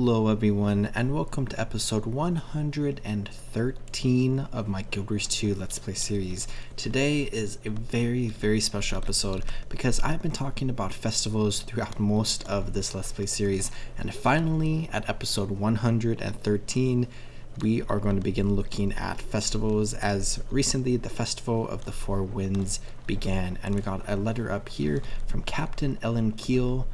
Hello everyone, and welcome to episode 113 of my Guild Wars 2 Let's Play series. Today is a very special episode because I've been talking about festivals throughout most of this Let's Play series, and finally at episode 113 we are going to begin looking at festivals, as recently the Festival of the Four Winds began, and we got a letter up here from Captain Ellen Keel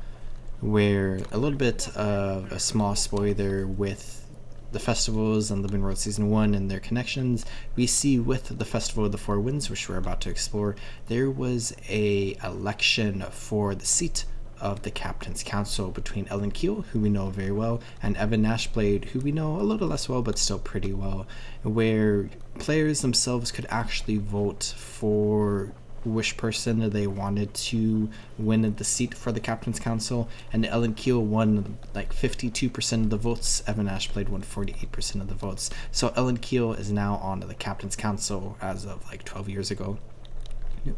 where a little bit of a small spoiler with the festivals and Living World Season 1 and their connections. We see with the Festival of the Four Winds, which we're about to explore, there was a election for the seat of the Captain's Council between Ellen Keel, who we know very well, and Evan Nashblade, who we know a little less well but still pretty well, where players themselves could actually vote for which person they wanted to win the seat for the Captain's Council, and Ellen Keel won like 52% of the votes. Evan Nashblade won 48% of the votes. So Ellen Keel is now on the Captain's Council as of like 12 years ago.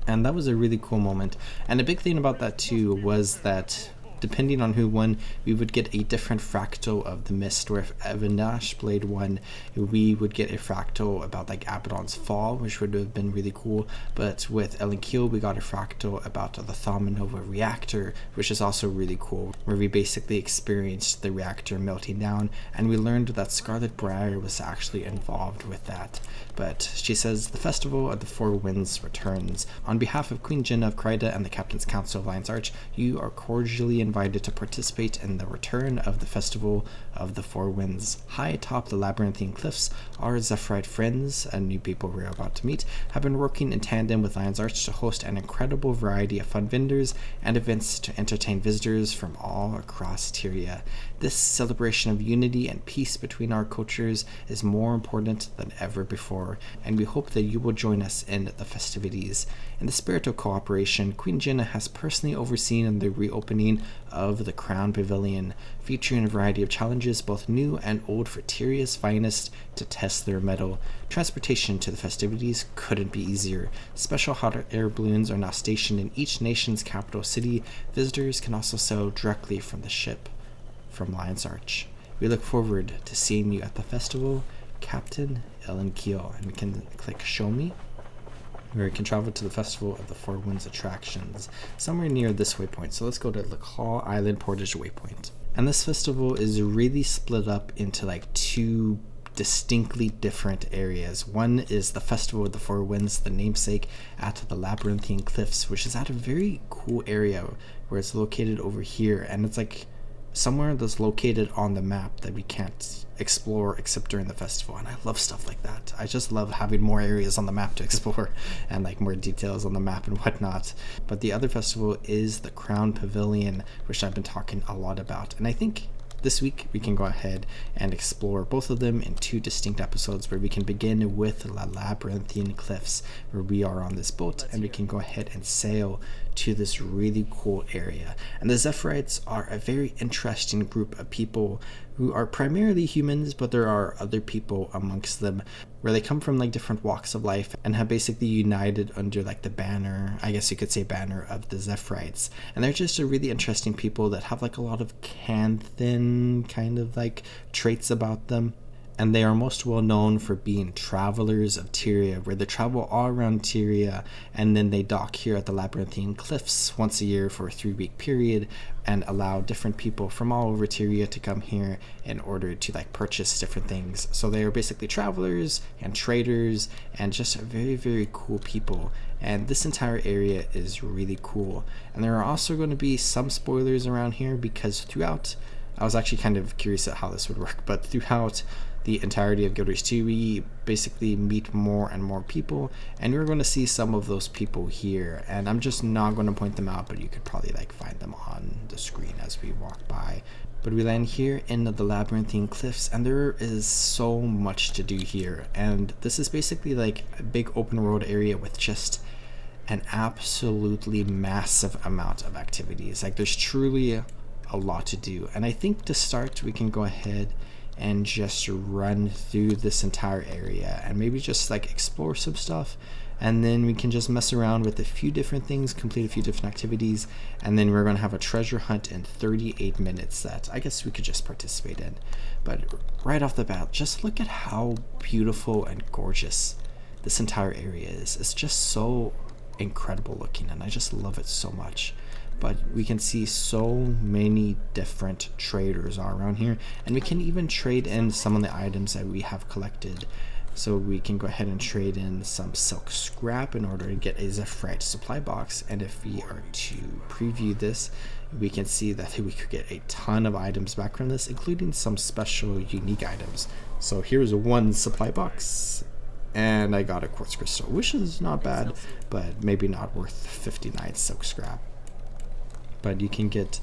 And that was a really cool moment. And a big thing about that too was that depending on who won, we would get a different fractal of the mist, where if Evan Nashblade won, we would get a fractal about like Abaddon's fall, which would have been really cool. But with Ellen Keel, we got a fractal about the Thaumanova reactor, which is also really cool, where we basically experienced the reactor melting down, and we learned that Scarlet Briar was actually involved with that. But she says, the Festival of the Four Winds returns. On behalf of Queen Jenna of Kryda and the Captain's Council of Lion's Arch, you are cordially invited to participate in the return of the Festival of the Four Winds. High atop the labyrinthine cliffs, our Zephyrite friends and new people we're about to meet have been working in tandem with Lion's Arch to host an incredible variety of fun vendors and events to entertain visitors from all across Tyria. This celebration of unity and peace between our cultures is more important than ever before, and we hope that you will join us in the festivities. In the spirit of cooperation, Queen Jenna has personally overseen the reopening of the Crown Pavilion, featuring a variety of challenges, both new and old, for Tyria's finest to test their mettle. Transportation to the festivities couldn't be easier. Special hot air balloons are now stationed in each nation's capital city. Visitors can also sail directly from the ship from Lion's Arch. We look forward to seeing you at the festival, Captain Ellen Keel. And we can click Show Me, where we can travel to the Festival of the Four Winds attractions, somewhere near this waypoint. So let's go to Lacal Island Portage waypoint. And this festival is really split up into like two distinctly different areas. One is the Festival of the Four Winds, the namesake, at the Labyrinthine Cliffs, which is at a very cool area where it's located over here, and it's like somewhere that's located on the map that we can't explore except during the festival. And I love stuff like that. I just love having more areas on the map to explore and like more details on the map and whatnot. But the other festival is the Crown Pavilion, which I've been talking a lot about, and I think this week we can go ahead and explore both of them in two distinct episodes, where we can begin with the Labyrinthine Cliffs, where we are on this boat and we can go ahead and sail to this really cool area. And the Zephyrites are a very interesting group of people who are primarily humans, but there are other people amongst them, where they come from like different walks of life and have basically united under like the banner, I guess you could say banner, of the Zephyrites. And they're just a really interesting people that have like a lot of Canthan kind of like traits about them. And they are most well known for being travelers of Tyria, where they travel all around Tyria, and then they dock here at the Labyrinthine Cliffs once a year for a 3-week period, and allow different people from all over Tyria to come here in order to like purchase different things. So they are basically travelers and traders and just very cool people. And this entire area is really cool. And there are also going to be some spoilers around here, because throughout, I was actually kind of curious at how this would work, but throughout the entirety of Guild Wars 2, we basically meet more and more people, and we're going to see some of those people here, and I'm just not going to point them out, but you could probably like find them on the screen as we walk by. But we land here in the Labyrinthine Cliffs, and there is so much to do here, and this is basically like a big open world area with just an absolutely massive amount of activities. Like, there's truly a lot to do, and I think to start we can go ahead and just run through this entire area and maybe just like explore some stuff, and then we can just mess around with a few different things, complete a few different activities, and then we're going to have a treasure hunt in 38 minutes that I guess we could just participate in. But right off the bat, just look at how beautiful and gorgeous this entire area is. It's just so incredible looking, and I just love it so much. But we can see so many different traders are around here, and we can even trade in some of the items that we have collected. So we can go ahead and trade in some silk scrap in order to get a Zephyrite supply box, and if we are to preview this, we can see that we could get a ton of items back from this, including some special unique items. So here's one supply box, and I got a quartz crystal, which is not bad, but maybe not worth 59 silk scrap. But you can get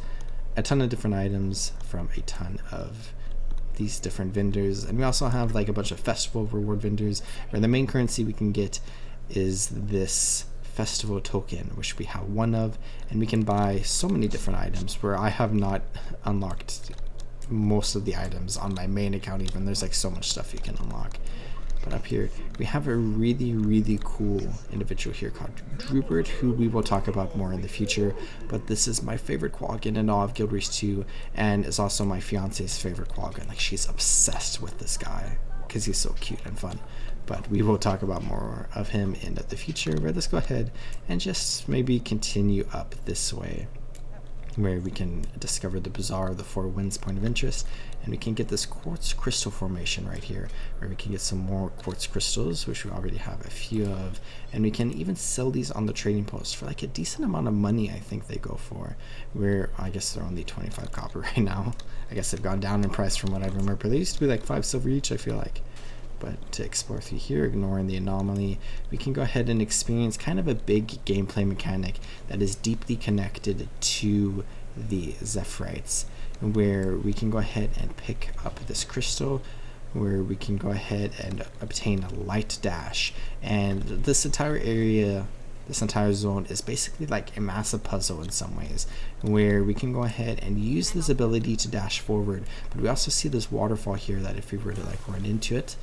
a ton of different items from a ton of these different vendors, and we also have like a bunch of festival reward vendors where the main currency we can get is this festival token, which we have one of, and we can buy so many different items where I have not unlocked most of the items on my main account. Even there's like so much stuff you can unlock. But up here, we have a really cool individual here called Drupert, who we will talk about more in the future. But this is my favorite quaggan in all of Guild Wars 2, and is also my fiance's favorite quaggan. Like, she's obsessed with this guy because he's so cute and fun. But we will talk about more of him in the future. But let's go ahead and just maybe continue up this way, where we can discover the Bazaar, the Four Winds point of interest, and we can get this quartz crystal formation right here, where we can get some more quartz crystals, which we already have a few of, and we can even sell these on the trading post for like a decent amount of money. I think they go for, where I guess they're only 25 copper right now. I guess they've gone down in price from what I remember. They used to be like 5 silver each, I feel like. But to explore through here, ignoring the anomaly, we can go ahead and experience kind of a big gameplay mechanic that is deeply connected to the Zephyrites, where we can go ahead and pick up this crystal, where we can go ahead and obtain a light dash. And this entire area, this entire zone is basically like a massive puzzle in some ways, where we can go ahead and use this ability to dash forward. But we also see this waterfall here that if we were to like run into it,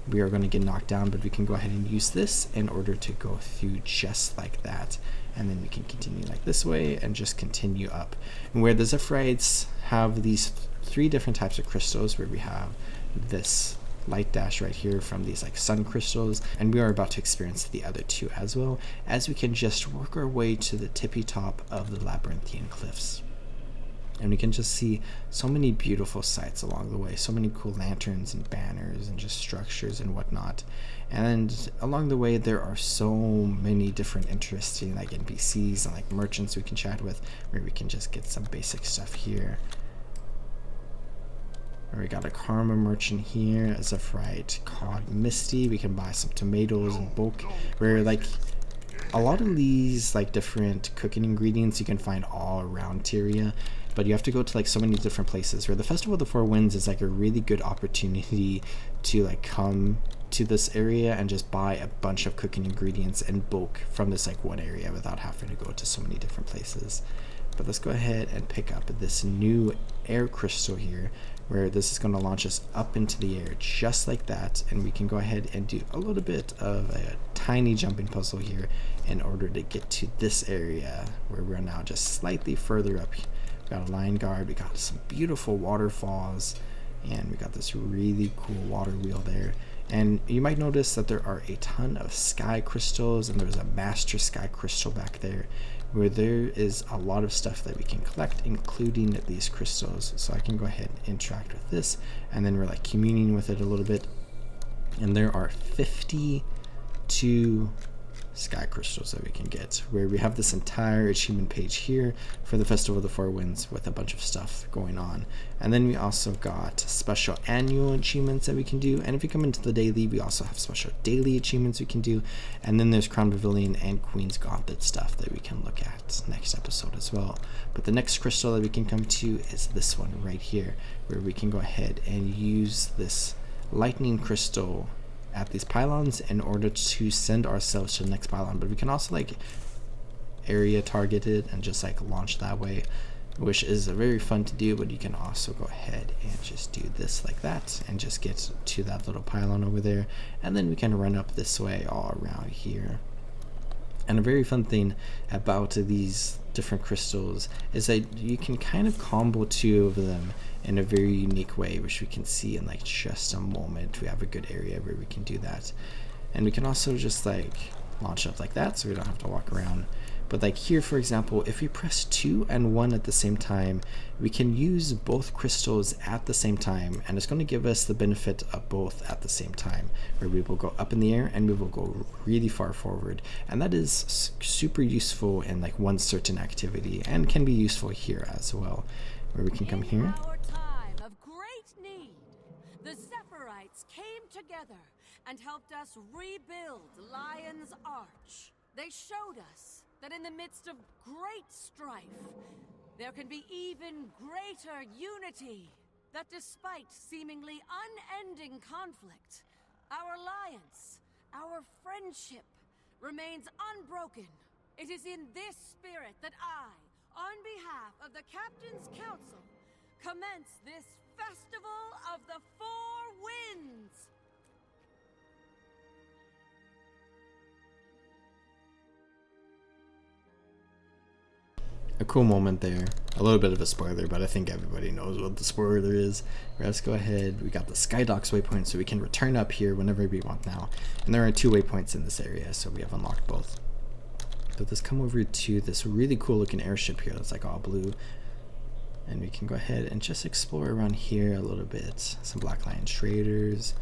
we are going to get knocked down, but we can go ahead and use this in order to go through just like that. And then we can continue like this way and just continue up. And where the Zephyrites have these 3 different types of crystals, where we have this light dash right here from these like sun crystals, and we are about to experience the other 2 as well, as we can just work our way to the tippy top of the labyrinthian cliffs. And we can just see so many beautiful sights along the way, so many cool lanterns and banners and just structures and whatnot. And along the way there are so many different interesting like NPCs and like merchants we can chat with, where we can just get some basic stuff here. We got a Karma merchant here, a Zephyrite called Misty. We can buy some tomatoes in bulk, where like a lot of these like different cooking ingredients you can find all around Tyria, but you have to go to like so many different places, where the Festival of the Four Winds is like a really good opportunity to like come to this area and just buy a bunch of cooking ingredients in bulk from this like one area without having to go to so many different places. But let's go ahead and pick up this new air crystal here, where this is going to launch us up into the air just like that, and we can go ahead and do a little bit of a tiny jumping puzzle here in order to get to this area, where we're now just slightly further up. We got a line guard, we got some beautiful waterfalls, and we got this really cool water wheel there. And you might notice that there are a ton of sky crystals, and there's a master sky crystal back there, where there is a lot of stuff that we can collect, including these crystals. So I can go ahead and interact with this, and then we're like communing with it a little bit. And there are 52 sky crystals that we can get, where we have this entire achievement page here for the Festival of the Four Winds with a bunch of stuff going on. And then we also got special annual achievements that we can do, and if you come into the daily, we also have special daily achievements we can do. And then there's Crown Pavilion and Queen's Gauntlet stuff that we can look at next episode as well. But the next crystal that we can come to is this one right here, where we can go ahead and use this lightning crystal at these pylons in order to send ourselves to the next pylon. But we can also like area target it and just like launch that way, which is very fun to do. But you can also go ahead and just do this like that and just get to that little pylon over there, and then we can run up this way all around here. And a very fun thing about these different crystals is that you can kind of combo two of them in a very unique way, which we can see in like just a moment. We have a good area where we can do that. And we can also just like launch up like that so we don't have to walk around. But like here, for example, if we press 2 and 1 at the same time, we can use both crystals at the same time, and it's going to give us the benefit of both at the same time, where we will go up in the air and we will go really far forward. And that is super useful in like one certain activity, and can be useful here as well, where we can come here. In our time of great need, the Zephyrite came together and helped us rebuild Lion's Arch. They showed us that in the midst of great strife, there can be even greater unity. That despite seemingly unending conflict, our alliance, our friendship, remains unbroken. It is in this spirit that I, on behalf of the Captain's Council, commence this Festival of the Four Winds. A cool moment there. A little bit of a spoiler, but I think everybody knows what the spoiler is. Let's go ahead. We got the Skydocks waypoint, so we can return up here whenever we want now. And there are 2 waypoints in this area, so we have unlocked both. But let's come over to this really cool looking airship here that's like all blue. And we can go ahead and just explore around here a little bit. Some Black Lion traders.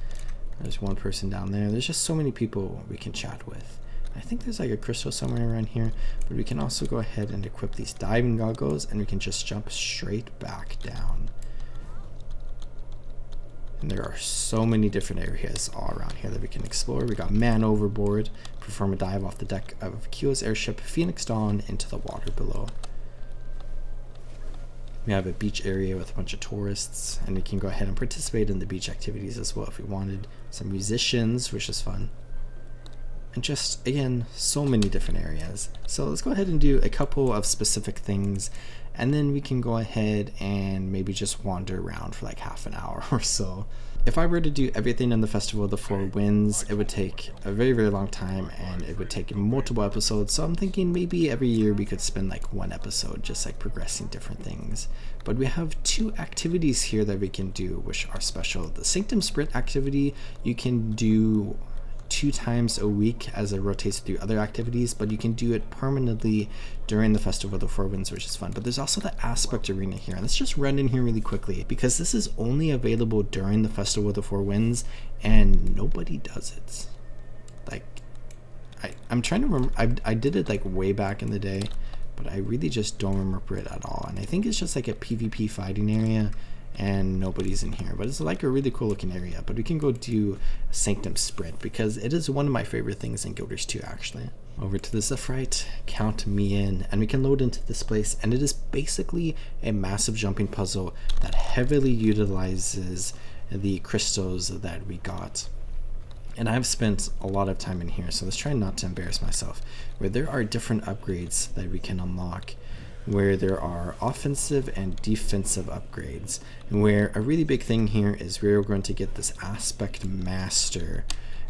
There's one person down there. There's just so many people we can chat with. I think there's like a crystal somewhere around here, but we can also go ahead and equip these diving goggles, and we can just jump straight back down. And there are so many different areas all around here that we can explore. We got man overboard, perform a dive off the deck of Kyo's airship Phoenix Dawn into the water below. We have a beach area with a bunch of tourists, and we can go ahead and participate in the beach activities as well if we wanted. Some musicians, which is fun. And just, again, so many different areas. So let's go ahead and do a couple of specific things, and then we can go ahead and maybe just wander around for like half an hour or so. If I were to do everything in the Festival of the Four Winds, it would take a very, very long time, and it would take multiple episodes. So I'm thinking maybe every year we could spend like one episode just like progressing different things. But we have 2 activities here that we can do which are special. The Sanctum Sprint activity you can do 2 times a week as it rotates through other activities, but you can do it permanently during the Festival of the Four Winds, which is fun. But there's also the Aspect Arena here, and let's just run in here really quickly because this is only available during the Festival of the Four Winds, and nobody does it. Like, I'm trying to remember. I did it like way back in the day, but I really just don't remember it at all. And I think it's just like a PvP fighting area, and nobody's in here, but it's like a really cool looking area. But we can go do Sanctum Sprint because it is one of my favorite things in Guild Wars 2 actually. Over to the Zephyrite, count me in, and we can load into this place, and it is basically a massive jumping puzzle that heavily utilizes the crystals that we got. And I've spent a lot of time in here, so let's try not to embarrass myself, where there are different upgrades that we can unlock, where there are offensive and defensive upgrades, and where a really big thing here is we're going to get this Aspect Master,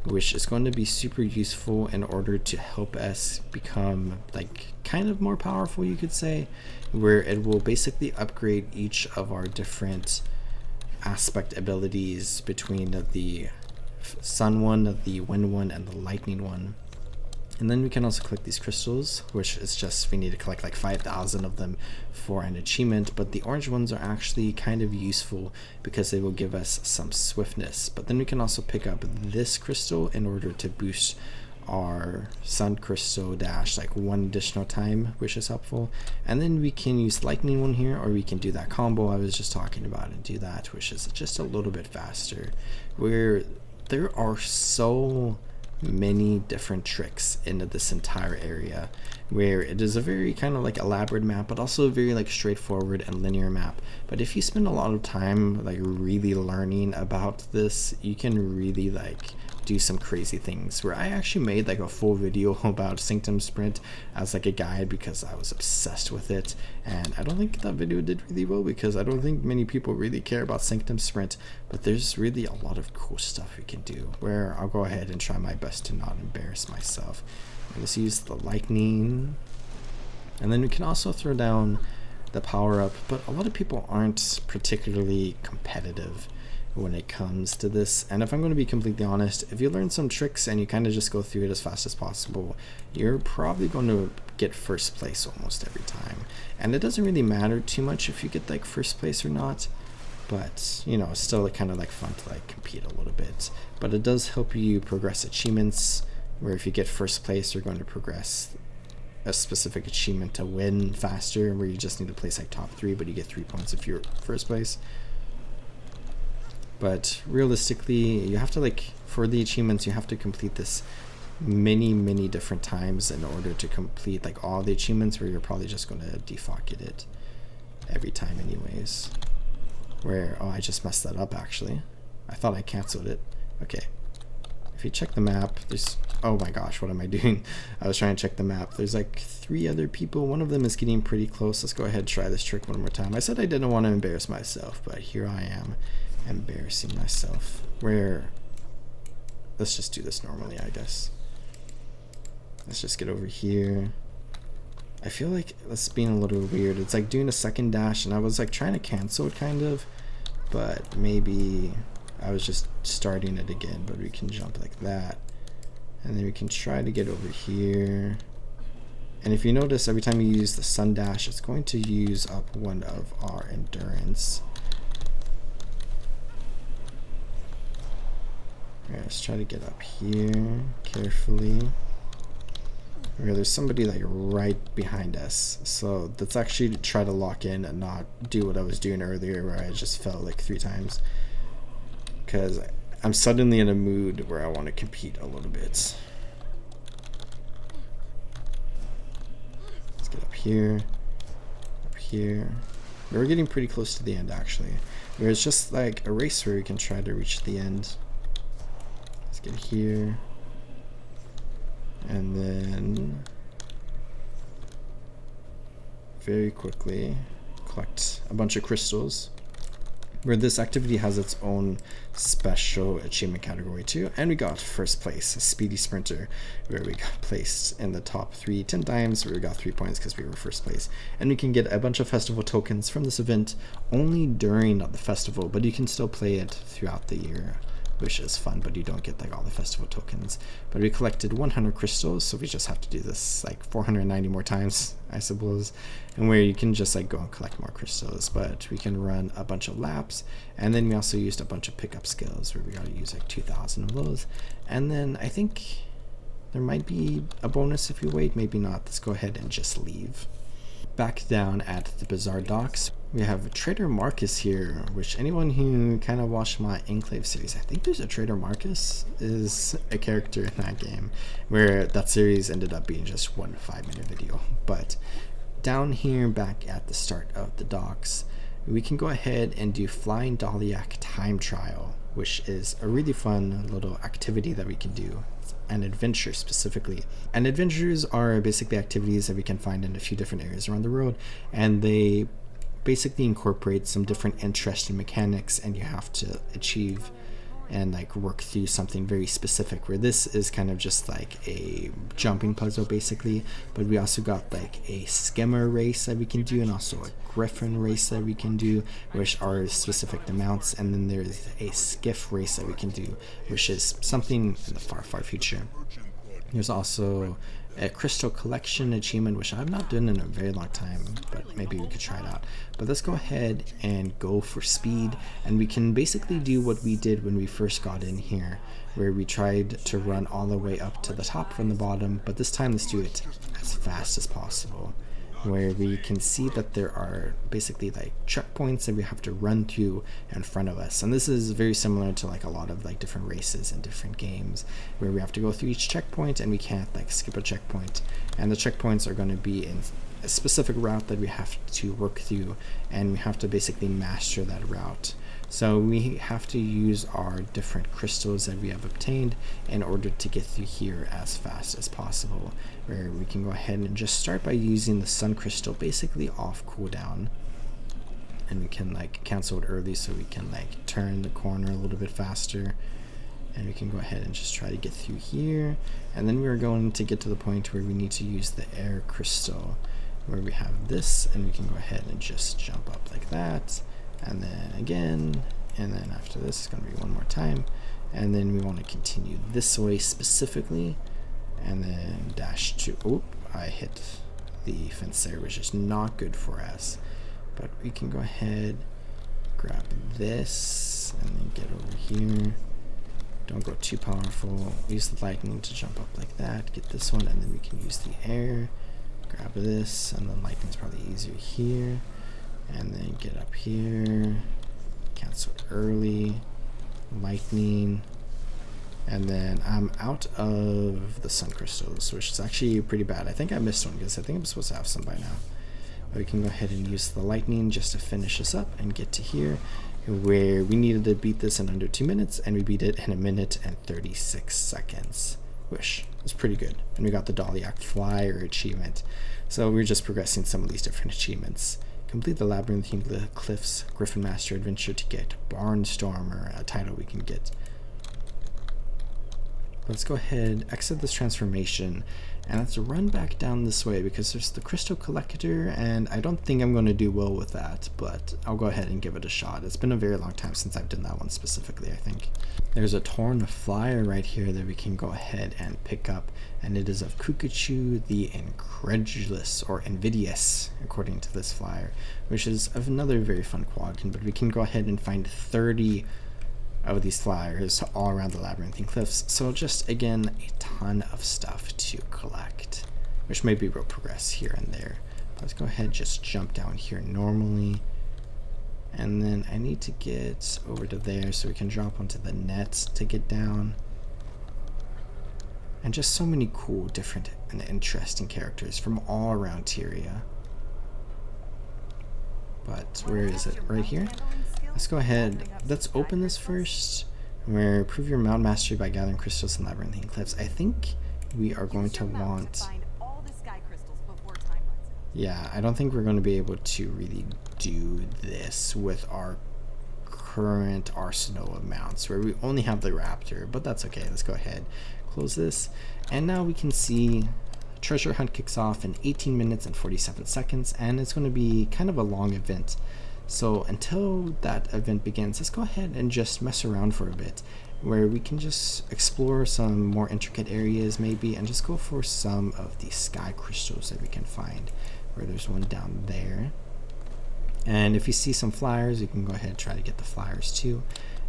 which is going to be super useful in order to help us become like kind of more powerful, you could say, where it will basically upgrade each of our different aspect abilities between the sun one, the wind one, and the lightning one. And then we can also collect these crystals, which is just, we need to collect like 5,000 of them for an achievement, but the orange ones are actually kind of useful because they will give us some swiftness. But then we can also pick up this crystal in order to boost our sun crystal dash like 1 additional time, which is helpful. And then we can use lightning one here, or we can do that combo I was just talking about and do that, which is just a little bit faster, where there are so many different tricks into this entire area, where it is a very kind of like elaborate map, but also a very like straightforward and linear map. But if you spend a lot of time like really learning about this, you can really like do some crazy things, where I actually made like a full video about Sanctum Sprint as like a guide because I was obsessed with it. And I don't think that video did really well because I don't think many people really care about Sanctum Sprint, but there's really a lot of cool stuff we can do, where I'll go ahead and try my best to not embarrass myself. Let's use the lightning, and then we can also throw down the power up, but a lot of people aren't particularly competitive when it comes to this. And if I'm going to be completely honest, if you learn some tricks and you kind of just go through it as fast as possible, you're probably going to get first place almost every time. And it doesn't really matter too much if you get like first place or not, but you know, it's still kind of like fun to like compete a little bit. But it does help you progress achievements, where if you get first place, you're going to progress a specific achievement to win faster, where you just need to place like top 3, but you get 3 points if you're first place. But realistically, you have to like, for the achievements, you have to complete this many different times in order to complete like all the achievements, where you're probably just going to defog it every time anyways. Where, oh, I just messed that up actually. I thought I canceled it. Okay. If you check the map, there's, oh my gosh, what am I doing? I was trying to check the map. There's like 3 other people. One of them is getting pretty close. Let's go ahead and try this trick one more time. I said I didn't want to embarrass myself, but here I am embarrassing myself. Where, let's just do this normally, I guess. Let's just get over here. I feel like that's being a little weird. It's like doing a second dash, and I was like trying to cancel it kind of, but maybe I was just starting it again. But we can jump like that, and then we can try to get over here. And if you notice, every time you use the sun dash, it's going to use up one of our endurance. Alright, let's try to get up here carefully. Okay, there's somebody like right behind us, so let's actually try to lock in and not do what I was doing earlier, where I just fell like 3 times, because I'm suddenly in a mood where I want to compete a little bit. Let's get up here, up here. We're getting pretty close to the end actually, where it's just like a race where we can try to reach the end. Let's get here. And then very quickly collect a bunch of crystals, where this activity has its own special achievement category too. And we got first place, a speedy sprinter, where we got placed in the top 10 times, where we got 3 points because we were first place. And we can get a bunch of festival tokens from this event only during the festival, but you can still play it throughout the year, which is fun, but you don't get like all the festival tokens. But we collected 100 crystals, so we just have to do this like 490 more times, I suppose, and where you can just like go and collect more crystals. But we can run a bunch of laps, and then we also used a bunch of pickup skills, where we got to use like 2,000 of those. And then I think there might be a bonus if you wait, maybe not. Let's go ahead and just leave. Back down at the Bazaar docks, we have Trader Marcus here, which anyone who kind of watched my Enclave series, I think there's a Trader Marcus is a character in that game, where that series ended up being just 1 5-minute video. But down here back at the start of the docks, we can go ahead and do Flying Dahliac Time Trial, which is a really fun little activity that we can do. An adventure specifically. And adventures are basically activities that we can find in a few different areas around the world, and they basically incorporate some different interesting mechanics, and you have to achieve and like work through something very specific, where this is kind of just like a jumping puzzle basically. But we also got like a skimmer race that we can do, and also a griffin race that we can do, which are specific amounts. And then there's a skiff race that we can do, which is something in the far future. There's also a crystal collection achievement, which I've not done in a very long time, but maybe we could try it out. But let's go ahead and go for speed, and we can basically do what we did when we first got in here, where we tried to run all the way up to the top from the bottom, but this time let's do it as fast as possible, where we can see that there are basically like checkpoints that we have to run through in front of us. And this is very similar to like a lot of like different races and different games, where we have to go through each checkpoint and we can't like skip a checkpoint. And the checkpoints are going to be in a specific route that we have to work through, and we have to basically master that route. So we have to use our different crystals that we have obtained in order to get through here as fast as possible, where we can go ahead and just start by using the sun crystal basically off cooldown, and we can like cancel it early so we can like turn the corner a little bit faster, and we can go ahead and just try to get through here. And then we're going to get to the point where we need to use the air crystal, where we have this, and we can go ahead and just jump up like that, and then again, and then after this it's going to be one more time, and then we want to continue this way specifically, and then dash to, oh, I hit the fence there, which is not good for us, but we can go ahead, grab this, and then get over here. Don't go too powerful. Use the lightning to jump up like that, get this one, and then we can use the air, grab this, and then lightning's probably easier here, and then get up here, cancel early, lightning, and then I'm out of the sun crystals, which is actually pretty bad. I think I missed one because I think I'm supposed to have some by now. But we can go ahead and use the lightning just to finish this up and get to here, where we needed to beat this in under 2 minutes, and we beat it in 1 minute and 36 seconds, which is pretty good. And we got the Dahliac Flyer achievement. So we're just progressing some of these different achievements. Complete the Labyrinthine Cliffs Griffin Master Adventure to get Barnstormer, a title we can get. Let's go ahead, exit this transformation, and let's run back down this way because there's the Crystal Collector, and I don't think I'm going to do well with that, but I'll go ahead and give it a shot. It's been a very long time since I've done that one specifically, I think. There's a Torn Flyer right here that we can go ahead and pick up, and it is of Kukachu the Incredulous, or Invidious, according to this flyer, which is of another very fun quadrant, but we can go ahead and find 30 of these flyers all around the Labyrinthine Cliffs, so just again a ton of stuff to collect, which maybe we'll progress here and there. Let's go ahead, just jump down here normally, and then I need to get over to there so we can drop onto the net to get down. And just so many cool, different, and interesting characters from all around Tyria. But where is it? Right here? Let's go ahead. Let's open this first. Where prove your mount mastery by gathering crystals in Labyrinthine Cliffs. I think we are going to want... Yeah, I don't think we're going to be able to really do this with our current arsenal of mounts, where we only have the Raptor, but that's okay. Let's go ahead, close this, and now we can see Treasure Hunt kicks off in 18 minutes and 47 seconds, and it's going to be kind of a long event. So until that event begins, let's go ahead and just mess around for a bit, where we can just explore some more intricate areas maybe, and just go for some of the sky crystals that we can find, where there's one down there. And if you see some flyers, you can go ahead and try to get the flyers too.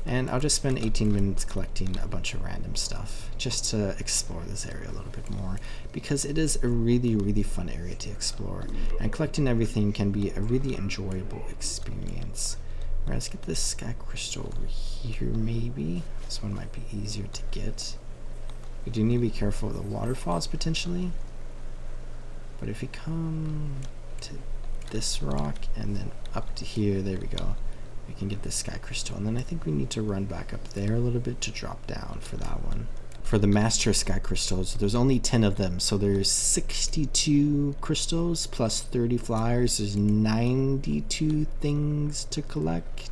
And I'll just spend 18 minutes collecting a bunch of random stuff just to explore this area a little bit more, because it is a really, really fun area to explore, and collecting everything can be a really enjoyable experience. Alright, let's get this sky crystal over here maybe. This one might be easier to get. We do need to be careful of the waterfalls potentially, but if we come to this rock and then up to here, there we go, we can get this sky crystal, and then I think we need to run back up there a little bit to drop down for that one. For the master sky crystals, there's only 10 of them, so there's 62 crystals plus 30 flyers. There's 92 things to collect,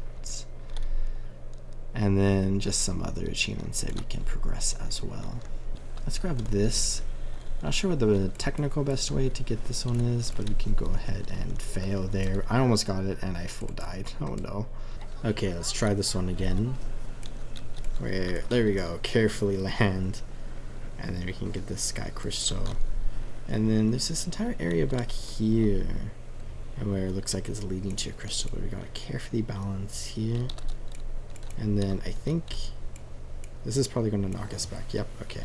and then just some other achievements that we can progress as well. Let's grab this. Not sure what the technical best way to get this one is, but we can go ahead and fail there. I almost got it and I full died. Oh no. Okay, let's try this one again. Where, there we go, carefully land, and then we can get this sky crystal. And then there's this entire area back here, and where it looks like it's leading to a crystal, but we gotta carefully balance here. And then I think this is probably gonna knock us back. Yep, okay.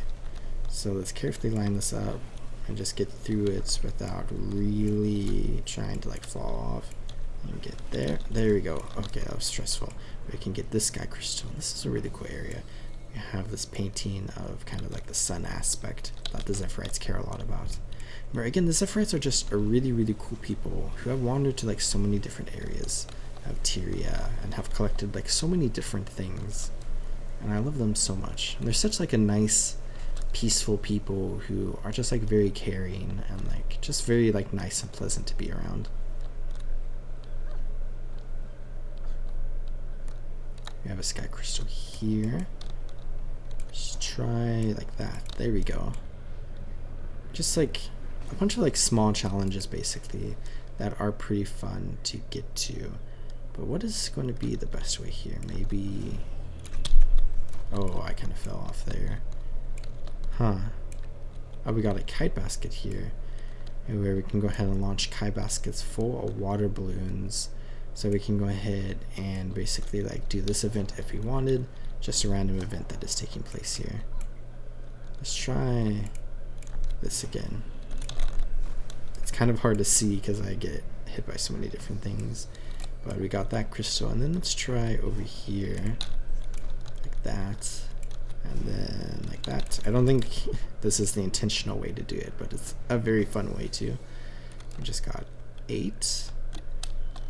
So let's carefully line this up and just get through it without really trying to like fall off. And get there. There we go. Okay, that was stressful. We can get this sky crystal. This is a really cool area. We have this painting of kind of like the sun aspect that the Zephyrites care a lot about. But again, the Zephyrites are just a really, really cool people who have wandered to like so many different areas of Tyria and have collected like so many different things, and I love them so much. And they're such like a nice, peaceful people who are just like very caring and like just very like nice and pleasant to be around. We have a sky crystal here. Just try like that. There we go. Just like a bunch of like small challenges basically that are pretty fun to get to. But what is going to be the best way here? Maybe... Oh, I kind of fell off there. Huh. Oh, we got a kite basket here, where we can go ahead and launch kite baskets full of water balloons. So we can go ahead and basically like do this event if we wanted. Just a random event that is taking place here. Let's try this again. It's kind of hard to see because I get hit by so many different things. But we got that crystal, and then let's try over here like that, and then like that. I don't think this is the intentional way to do it, but it's a very fun way to. We just got 8,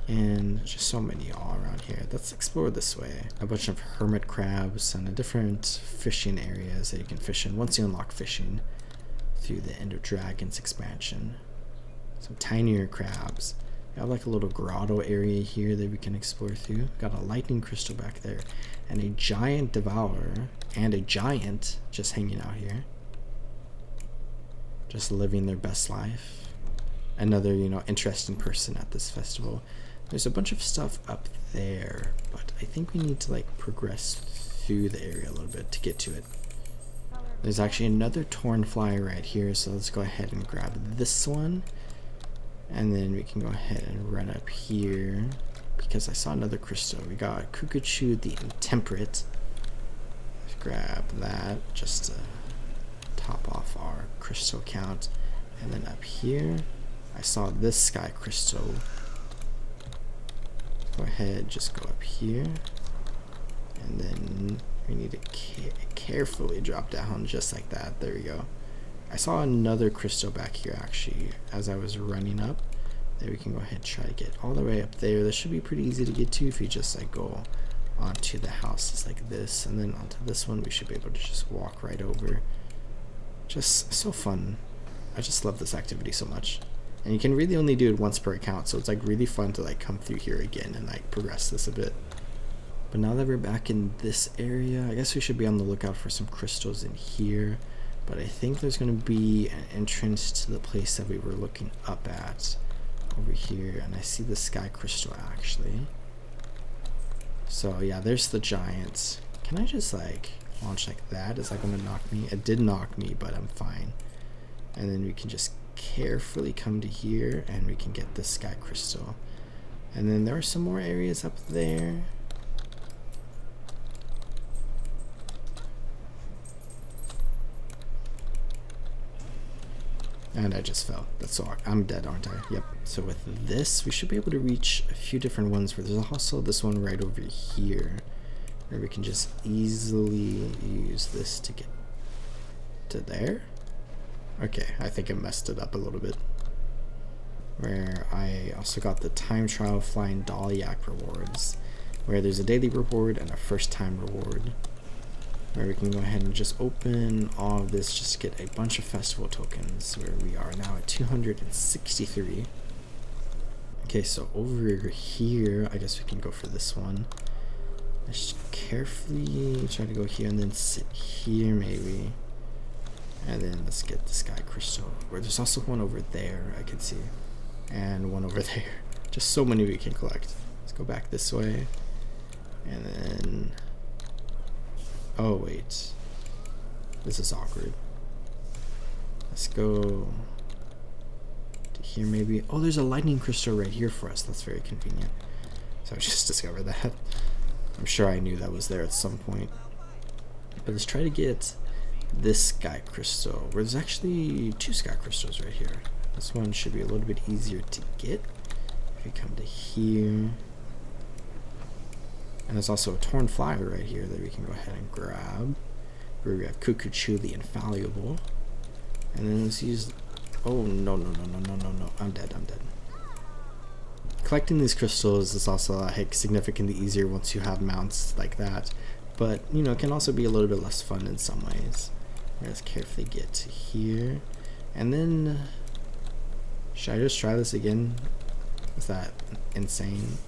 and just so many all around here. Let's explore this way. A bunch of hermit crabs and different fishing areas that you can fish in once you unlock fishing through the End of Dragons expansion. Some tinier crabs. We have like a little grotto area here that we can explore through. Got a lightning crystal back there, and a giant devourer, and a giant just hanging out here, just living their best life. Another, you know, interesting person at this festival. There's a bunch of stuff up there, but I think we need to like progress through the area a little bit to get to it. There's actually another torn fly right here, so let's go ahead and grab this one. And then we can go ahead and run up here, because I saw another crystal. We got Kukuchu the Intemperate. Let's grab that just to top off our crystal count. And then up here, I saw this sky crystal. Go ahead, just go up here. And then we need to carefully drop down just like that. There we go. I saw another crystal back here actually as I was running up. There we can go ahead and try to get all the way up there. This should be pretty easy to get to if you just like go onto the houses like this, and then onto this one we should be able to just walk right over. Just so fun. I just love this activity so much. And you can really only do it once per account, so it's like really fun to like come through here again and like progress this a bit. But now that we're back in this area, I guess we should be on the lookout for some crystals in here. But I think there's going to be an entrance to the place that we were looking up at over here. And I see the sky crystal actually. So yeah, there's the giants. Can I just like launch like that? Is that going to knock me? It did knock me, but I'm fine. And then we can just carefully come to here and we can get this sky crystal. And then there are some more areas up there. And I just fell. That's so I'm dead, aren't I? Yep. So with this, we should be able to reach a few different ones. Where there's also this one right over here, where we can just easily use this to get to there. Okay, I think I messed it up a little bit. Where I also got the time trial flying Dahliac rewards, where there's a daily reward and a first time reward. Where we can go ahead and just open all of this just to get a bunch of festival tokens, where we are now at 263. Okay, so over here, I guess we can go for this one. Let's carefully try to go here and then sit here maybe. And then let's get the sky crystal, where there's also one over there I can see. And one over there. Just so many we can collect. Let's go back this way. And then... Oh, wait. This is awkward. Let's go to here maybe. Oh, there's a lightning crystal right here for us. That's very convenient. So I just discovered that. I'm sure I knew that was there at some point. But let's try to get this sky crystal, where there's actually 2 sky crystals right here. This one should be a little bit easier to get. If we come to here. And there's also a torn flyer right here that we can go ahead and grab. Where we have Kukuchu the Infallible. And then let's use... Oh, no. I'm dead. Collecting these crystals is also like significantly easier once you have mounts like that, but you know, it can also be a little bit less fun in some ways. Let's carefully get to here, and then should I just try this again? Is that insane?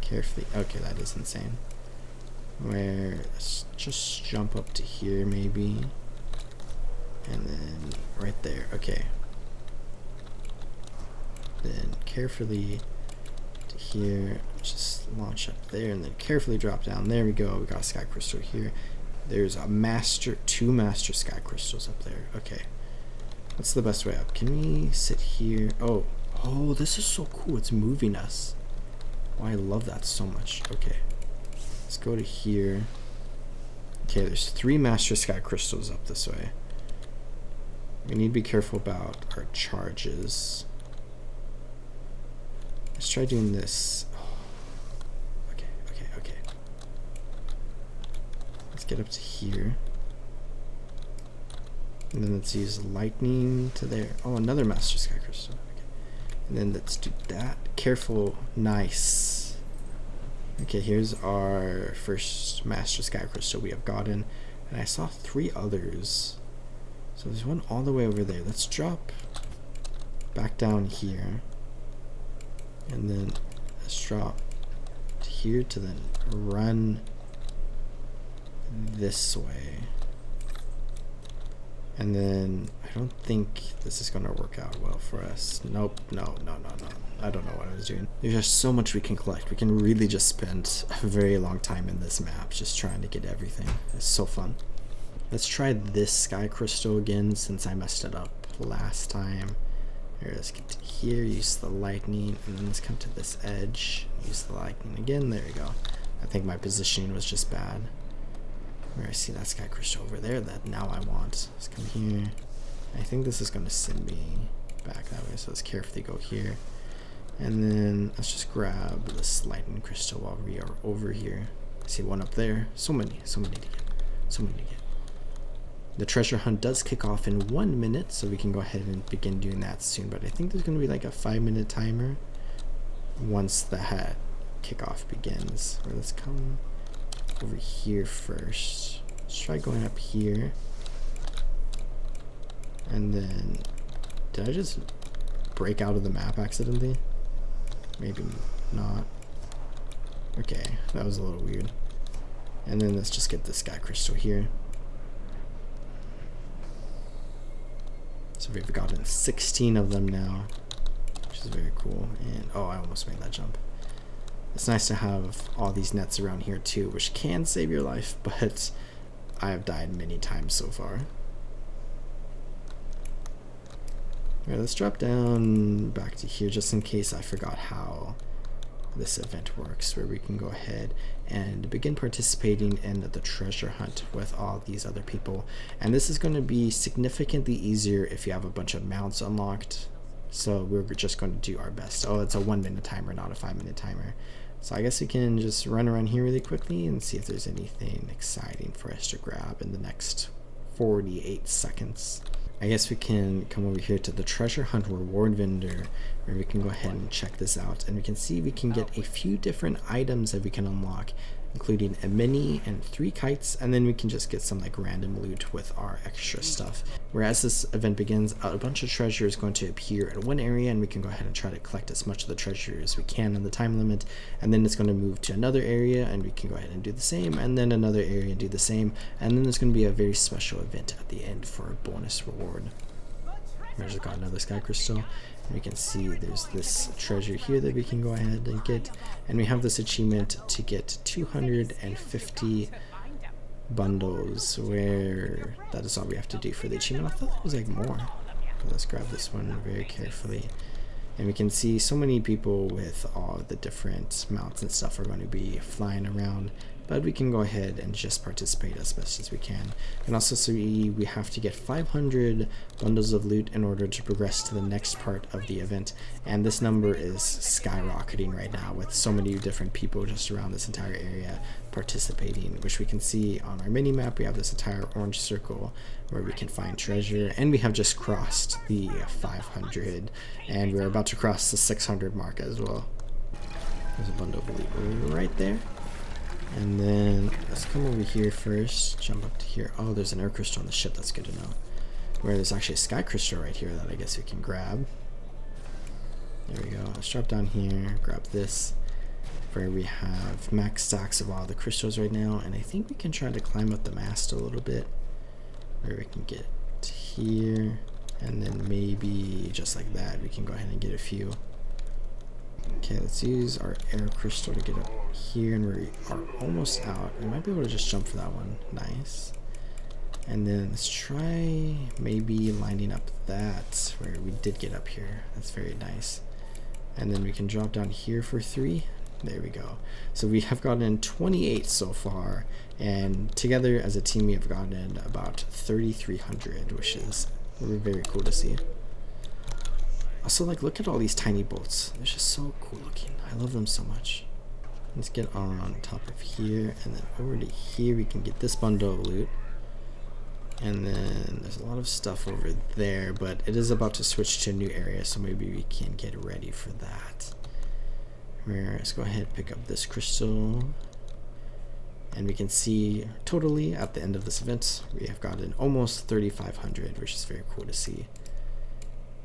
Carefully, okay, that is insane. Where, let's just jump up to here maybe, and then right there. Okay, then carefully to here, just launch up there, and then carefully drop down. There we go. We got a sky crystal here. There's a two master sky crystals up there. Okay, what's the best way up? Can we sit here? Oh, this is so cool. It's moving us. Oh, I love that so much. Okay, let's go to here. Okay, there's 3 master sky crystals up this way. We need to be careful about our charges. Let's try doing this. Okay. Let's get up to here. And then let's use lightning to there. Oh, another master sky crystal. Okay. And then let's do that. Careful. Nice. Okay, here's our first master sky crystal we have gotten. And I saw 3 others. So there's one all the way over there. Let's drop back down here. And then let's drop here to then run this way. And then I don't think this is going to work out well for us. Nope. No. I don't know what I was doing. There's just so much we can collect. We can really just spend a very long time in this map just trying to get everything. It's so fun. Let's try this sky crystal again since I messed it up last time. Here, let's get to here, use the lightning, and then let's come to this edge, use the lightning again. There we go. I think my positioning was just bad. Where I see that sky crystal over there that now I want. Let's come here. I think this is going to send me back that way, so let's carefully go here. And then let's just grab this lightning crystal while we are over here. I see one up there. So many to get. The treasure hunt does kick off in 1 minute, so we can go ahead and begin doing that soon. But I think there's going to be like a 5-minute timer once the hat kickoff begins. Or let's come over here first. Let's try going up here. And then, did I just break out of the map accidentally? Maybe not. Okay, that was a little weird. And then let's just get this sky crystal here. So we've gotten 16 of them now, which is very cool. And oh, I almost made that jump. It's nice to have all these nets around here too, which can save your life, but I have died many times so far. Alright, let's drop down back to here just in case I forgot how this event works, where we can go ahead and begin participating in the treasure hunt with all these other people. And this is going to be significantly easier if you have a bunch of mounts unlocked. So we're just going to do our best. Oh, it's a 1-minute timer, not a 5-minute timer. So I guess we can just run around here really quickly and see if there's anything exciting for us to grab in the next 48 seconds. I guess we can come over here to the treasure hunt reward vendor, where we can go ahead and check this out, and we can see we can get a few different items that we can unlock, including a mini and 3 kites, and then we can just get some like random loot with our extra stuff. Whereas this event begins, a bunch of treasure is going to appear in one area, and we can go ahead and try to collect as much of the treasure as we can in the time limit, and then it's going to move to another area and we can go ahead and do the same, and then another area and do the same, and then there's going to be a very special event at the end for a bonus reward. We just got another sky crystal, and we can see there's this treasure here that we can go ahead and get, and we have this achievement to get 250 bundles, where that is all we have to do for the achievement. I thought there was like more, but let's grab this one very carefully. And we can see so many people with all the different mounts and stuff are going to be flying around, but we can go ahead and just participate as best as we can. And also see we have to get 500 bundles of loot in order to progress to the next part of the event, and this number is skyrocketing right now with so many different people just around this entire area participating, which we can see on our mini map. We have this entire orange circle where we can find treasure, and we have just crossed the 500, and we're about to cross the 600 mark as well. There's a bundle of loot right there. And then let's come over here first. Jump up to here. Oh, there's an air crystal on the ship. That's good to know. Where there's actually a sky crystal right here that I guess we can grab. There we go. Let's drop down here. Grab this. Where we have max stacks of all the crystals right now. And I think we can try to climb up the mast a little bit. Where we can get here. And then maybe just like that, we can go ahead and get a few. Okay, let's use our air crystal to get up here, and we are almost out. We might be able to just jump for that one. Nice. And then let's try maybe lining up that where we did get up here. That's very nice. And then we can drop down here for 3. There we go. So we have gotten 28 so far, and together as a team we have gotten about 3,300, which is very cool to see. Also, like, look at all these tiny boats. They're just so cool looking. I love them so much. Let's get on top of here, and then over to here we can get this bundle of loot. And then there's a lot of stuff over there, but it is about to switch to a new area, so maybe we can get ready for that. Let's go ahead and pick up this crystal. And we can see totally at the end of this event, we have gotten almost 3,500, which is very cool to see.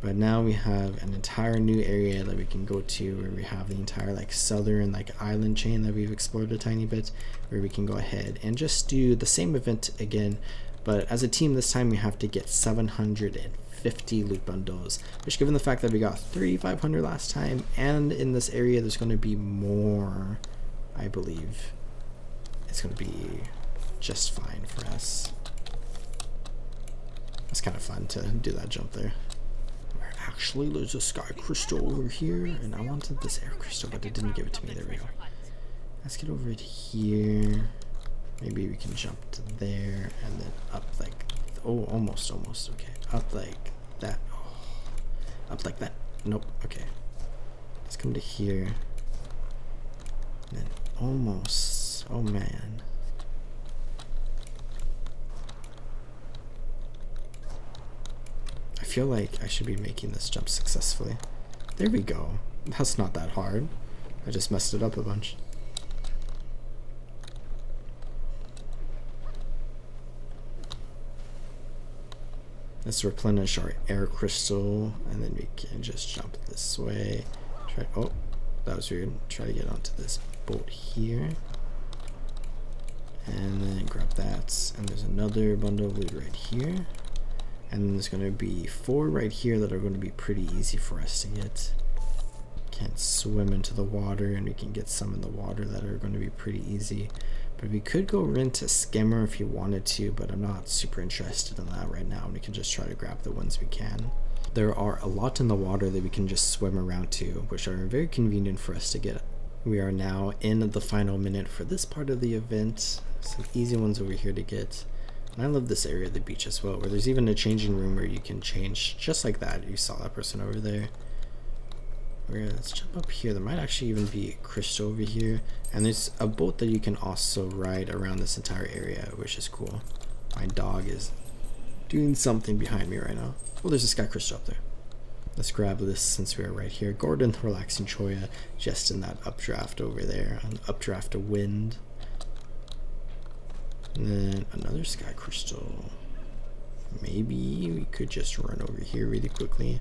But now we have an entire new area that we can go to, where we have the entire like southern like island chain that we've explored a tiny bit, where we can go ahead and just do the same event again, but as a team this time we have to get 750 loot bundles, which, given the fact that we got 3,500 last time, and in this area there's going to be more, I believe it's going to be just fine for us. It's kind of fun to do that jump there. Actually, there's a sky crystal over here, and I wanted this air crystal, but it didn't give it to me. There we go. Let's get over to here. Maybe we can jump to there, and then up like, oh, almost, okay. Up like that. Oh, up like that. Nope, okay. Let's come to here. And then almost, oh man. I feel like I should be making this jump successfully. There we go. That's not that hard. I just messed it up a bunch. Let's replenish our air crystal, and then we can just jump this way. Oh, that was weird. Try to get onto this boat here. And then grab that. And there's another bundle of loot right here. And then there's going to be 4 right here that are going to be pretty easy for us to get. Can't swim into the water, and we can get some in the water that are going to be pretty easy. But we could go rent a skimmer if you wanted to, but I'm not super interested in that right now. We can just try to grab the ones we can. There are a lot in the water that we can just swim around to, which are very convenient for us to get. We are now in the final minute for this part of the event. Some easy ones over here to get. And I love this area of the beach as well, where there's even a changing room where you can change just like that. You saw that person over there. Let's jump up here. There might actually even be a crystal over here. And there's a boat that you can also ride around this entire area, which is cool. My dog is doing something behind me right now. Oh, there's a sky crystal up there. Let's grab this since we are right here. Gordon, the relaxing Choya, just in that updraft over there. An updraft of wind. And then another sky crystal. Maybe we could just run over here really quickly.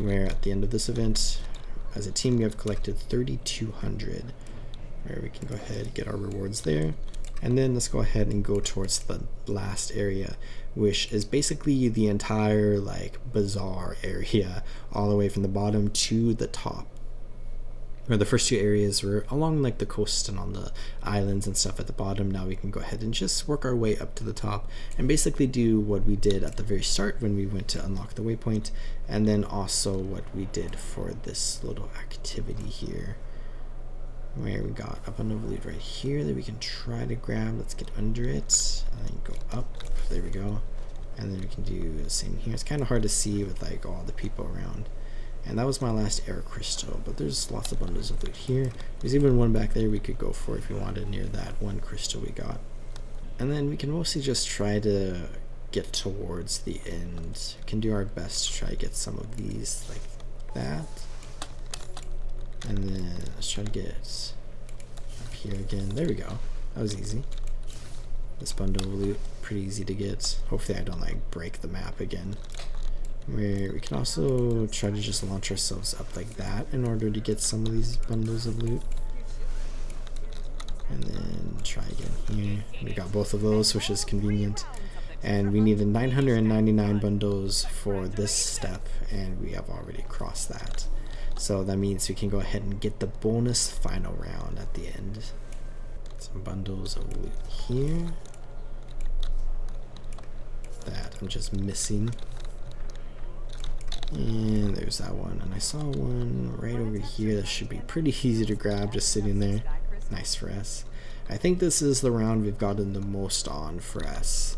Where at the end of this event, as a team, we have collected 3,200. Where we can go ahead and get our rewards there. And then let's go ahead and go towards the last area, which is basically the entire like bazaar area, all the way from the bottom to the top. Where the first 2 areas were along like the coast and on the islands and stuff at the bottom. Now we can go ahead and just work our way up to the top and basically do what we did at the very start when we went to unlock the waypoint, and then also what we did for this little activity here, where we got a bundle of loot right here that we can try to grab. Let's get under it and then go up. There we go. And then we can do the same here. It's kind of hard to see with like all the people around. And that was my last air crystal, but there's lots of bundles of loot here. There's even one back there we could go for if we wanted, near that one crystal we got. And then we can mostly just try to get towards the end. We can do our best to try to get some of these like that. And then let's try to get up here again. There we go. That was easy. This bundle of loot, pretty easy to get. Hopefully I don't like break the map again. Where we can also try to just launch ourselves up like that in order to get some of these bundles of loot. And then try again here. We got both of those, which is convenient. And we needed 999 bundles for this step, and we have already crossed that. So that means we can go ahead and get the bonus final round at the end. Some bundles of loot here. That I'm just missing. And there's that one. And I saw one right over here that should be pretty easy to grab, just sitting there. Nice for S. I think this is the round we've gotten the most on for S.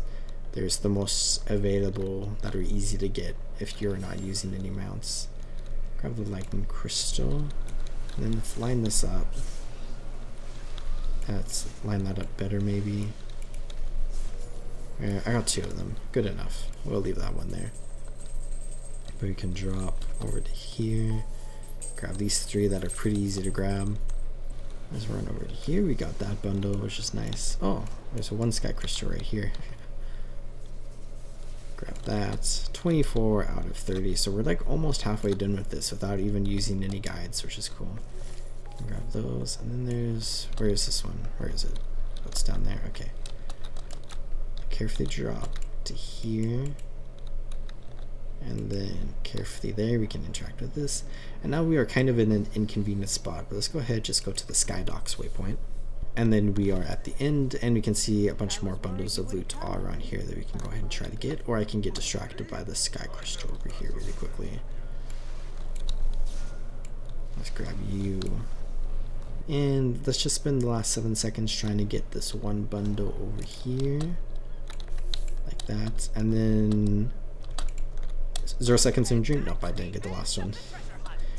There's the most available that are easy to get if you're not using any mounts. Grab the lightning crystal. And then let's line this up. Let's line that up better maybe. I got two of them. Good enough. We'll leave that one there. But we can drop over to here. Grab these three that are pretty easy to grab. Let's run over to here. We got that bundle, which is nice. Oh, there's a one sky crystal right here. Grab that. 24 out of 30. So we're like almost halfway done with this without even using any guides, which is cool. Grab those. And then there's... Where is this one? Where is it? Oh, it's down there. Okay. Carefully drop to here. And then carefully there we can interact with this. And now we are kind of in an inconvenient spot, but let's go ahead, just go to the Sky Docks waypoint. And then we are at the end, and we can see a bunch more bundles of loot all around here that we can go ahead and try to get, or I can get distracted by the Sky Crystal over here really quickly. Let's grab you. And let's just spend the last 7 seconds trying to get this one bundle over here. Like that. And then... 0 seconds in dream. Nope, I didn't get the last one.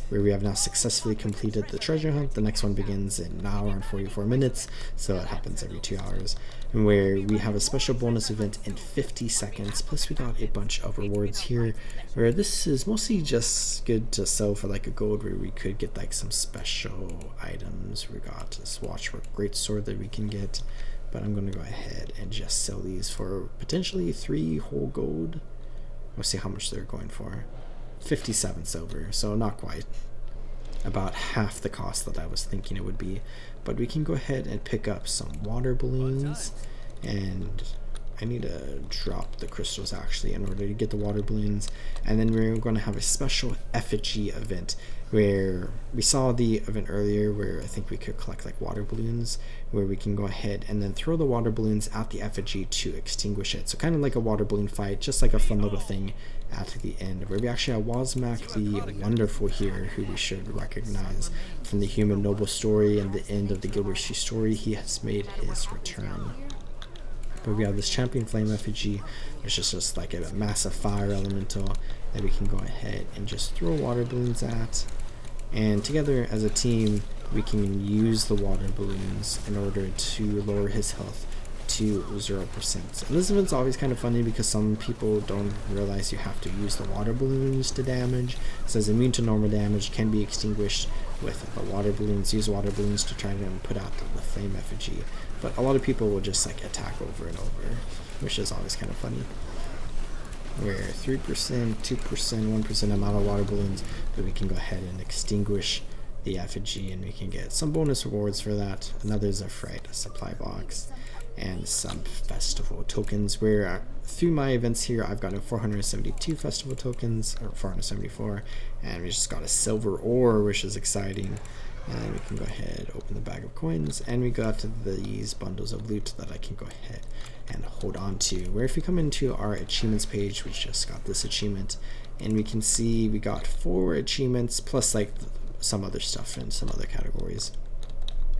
Where we have now successfully completed the treasure hunt. The next one begins in an hour and 44 minutes, so it happens every 2 hours. And where we have a special bonus event in 50 seconds. Plus we got a bunch of rewards here, where this is mostly just good to sell for like a gold, where we could get like some special items. We got this watchwork great sword that we can get, but I'm going to go ahead and just sell these for potentially 3 whole gold. We'll see how much they're going for. 57 silver, so not quite. About half the cost that I was thinking it would be. But we can go ahead and pick up some water balloons. And I need to drop the crystals actually in order to get the water balloons. And then we're going to have a special effigy event, where we saw the event earlier where I think we could collect like water balloons, where we can go ahead and then throw the water balloons at the effigy to extinguish it. So kind of like a water balloon fight, just like a fun little thing at the end, where we actually have Wazmak the Wonderful here, who we should recognize from the Human Noble story and the end of the Gilbertshi story. He has made his return. But we have this Champion Flame effigy, which is just like a massive fire elemental that we can go ahead and just throw water balloons at. And together as a team, we can use the water balloons in order to lower his health to 0%. And this event's always kind of funny because some people don't realize you have to use the water balloons to damage. It says immune to normal damage, can be extinguished with the water balloons. Use water balloons to try to put out the flame effigy. But a lot of people will just like attack over and over, which is always kind of funny. Where 3%, 2%, 1% amount of water balloons, but we can go ahead and extinguish the effigy, and we can get some bonus rewards for that. Another Zephyrite supply box, and some festival tokens, where through my events here I've gotten 472 festival tokens, or 474, and we just got a silver ore, which is exciting. And we can go ahead, open the bag of coins, and we got these bundles of loot that I can go ahead and hold on to. Where if we come into our achievements page, we just got this achievement, and we can see we got 4 achievements plus like some other stuff in some other categories.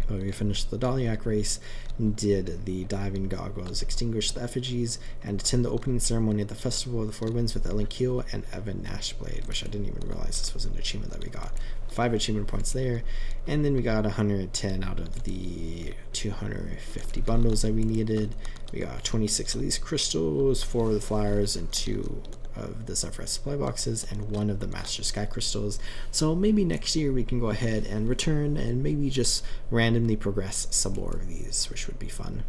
But we finished the Daliak race, did the diving goggles, extinguished the effigies, and attend the opening ceremony at the Festival of the Four Winds with Ellen Keel and Evan Nashblade, which I didn't even realize this was an achievement that we got. 5 achievement points there. And then we got 110 out of the 250 bundles that we needed. We got 26 of these crystals, 4 of the flowers, and 2 of the Sephiroth supply boxes, and 1 of the Master Sky crystals. So maybe next year we can go ahead and return and maybe just randomly progress some more of these, which would be fun.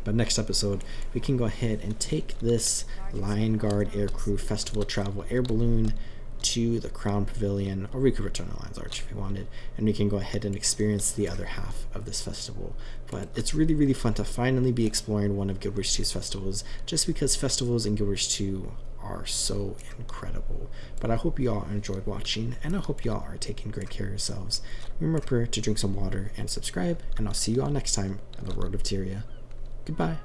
But next episode, we can go ahead and take this Lion Guard Aircrew Festival Travel Air Balloon to the Crown Pavilion, or we could return to Lion's Arch if we wanted, and we can go ahead and experience the other half of this festival. But it's really, really fun to finally be exploring one of Guild Wars 2's festivals, just because festivals in Guild Wars 2 are so incredible. But I hope you all enjoyed watching, and I hope you all are taking great care of yourselves. Remember to drink some water and subscribe, and I'll see you all next time on the Road of Tyria. Goodbye.